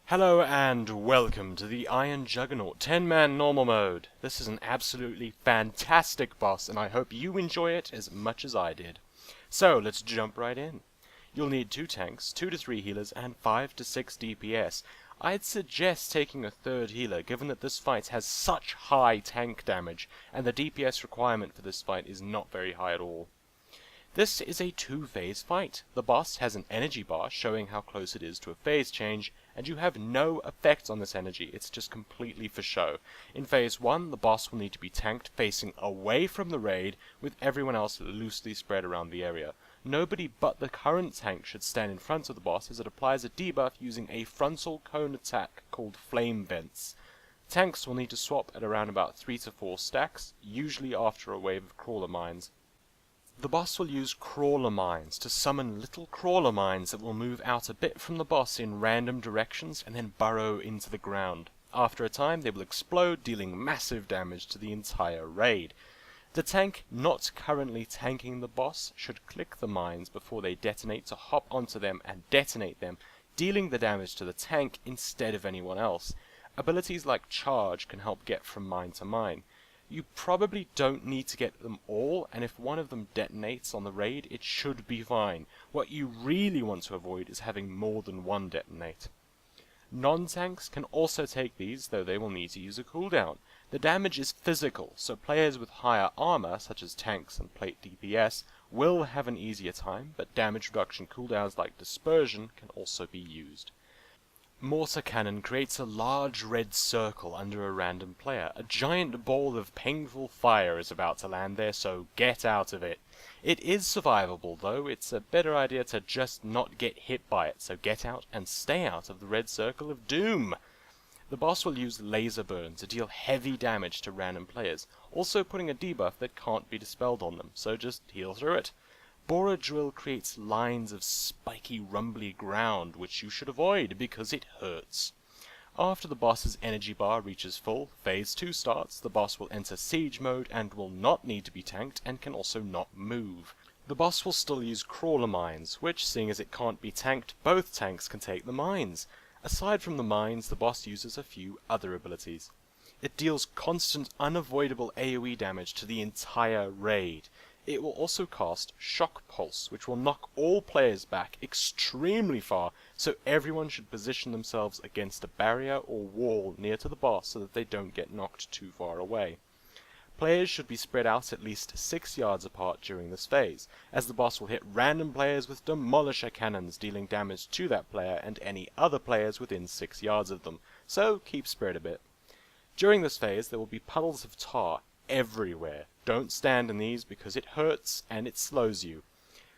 Hello and welcome to the Iron Juggernaut 10-man normal mode. This is an absolutely fantastic boss and I hope you enjoy it as much as I did. So let's jump right in. You'll need 2 tanks, 2 to 3 healers and 5 to 6 DPS. I'd suggest taking a 3rd healer given that this fight has such high tank damage and the DPS requirement for this fight is not very high at all. This is a 2-phase fight. The boss has an energy bar showing how close it is to a phase change, and you have no effect on this energy, it's just completely for show. In phase 1, the boss will need to be tanked facing away from the raid, with everyone else loosely spread around the area. Nobody but the current tank should stand in front of the boss as it applies a debuff using a frontal cone attack called Flame Vents. Tanks will need to swap at around about 3 to 4 stacks, usually after a wave of crawler mines. The boss will use crawler mines to summon little crawler mines that will move out a bit from the boss in random directions and then burrow into the ground. After a time they will explode, dealing massive damage to the entire raid. The tank not currently tanking the boss should click the mines before they detonate to hop onto them and detonate them, dealing the damage to the tank instead of anyone else. Abilities like charge can help get from mine to mine. You probably don't need to get them all, and if one of them detonates on the raid, it should be fine. What you really want to avoid is having more than one detonate. Non-tanks can also take these, though they will need to use a cooldown. The damage is physical, so players with higher armor, such as tanks and plate DPS, will have an easier time, but damage reduction cooldowns like dispersion can also be used. Mortar Cannon creates a large red circle under a random player. A giant ball of painful fire is about to land there, so get out of it. It is survivable though, it's a better idea to just not get hit by it, so get out and stay out of the red circle of doom. The boss will use Laser Burn to deal heavy damage to random players, also putting a debuff that can't be dispelled on them, so just heal through it. Borer Drill creates lines of spiky, rumbly ground, which you should avoid because it hurts. After the boss's energy bar reaches full, phase 2 starts, the boss will enter siege mode and will not need to be tanked and can also not move. The boss will still use crawler mines, which, seeing as it can't be tanked, both tanks can take the mines. Aside from the mines, the boss uses a few other abilities. It deals constant, unavoidable AoE damage to the entire raid. It will also cast Shock Pulse, which will knock all players back extremely far, so everyone should position themselves against a barrier or wall near to the boss so that they don't get knocked too far away. Players should be spread out at least 6 yards apart during this phase, as the boss will hit random players with Demolisher Cannons, dealing damage to that player and any other players within 6 yards of them, so keep spread a bit. During this phase there will be puddles of tar everywhere. Don't stand in these because it hurts and it slows you.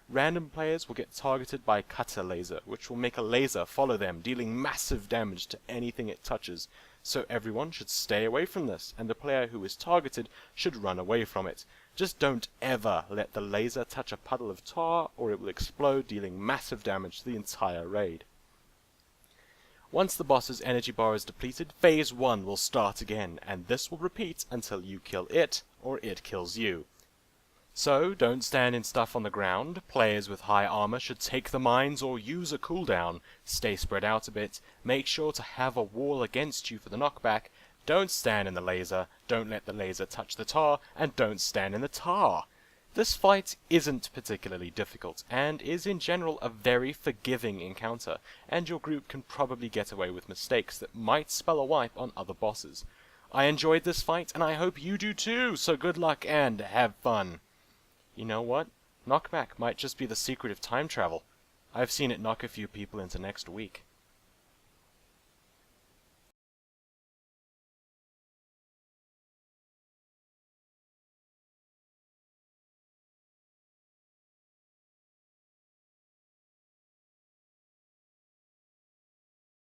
Random players will get targeted by Cutter Laser, which will make a laser follow them, dealing massive damage to anything it touches. So everyone should stay away from this, and the player who is targeted should run away from it. Just don't ever let the laser touch a puddle of tar, or it will explode, dealing massive damage to the entire raid. Once the boss's energy bar is depleted, phase 1 will start again, and this will repeat until you kill it, or it kills you. So, don't stand in stuff on the ground. Players with high armor should take the mines or use a cooldown. Stay spread out a bit. Make sure to have a wall against you for the knockback. Don't stand in the laser. Don't let the laser touch the tar, and don't stand in the tar. This fight isn't particularly difficult, and is in general a very forgiving encounter, and your group can probably get away with mistakes that might spell a wipe on other bosses. I enjoyed this fight, and I hope you do too, so good luck and have fun. You know what? Knockback might just be the secret of time travel. I've seen it knock a few people into next week.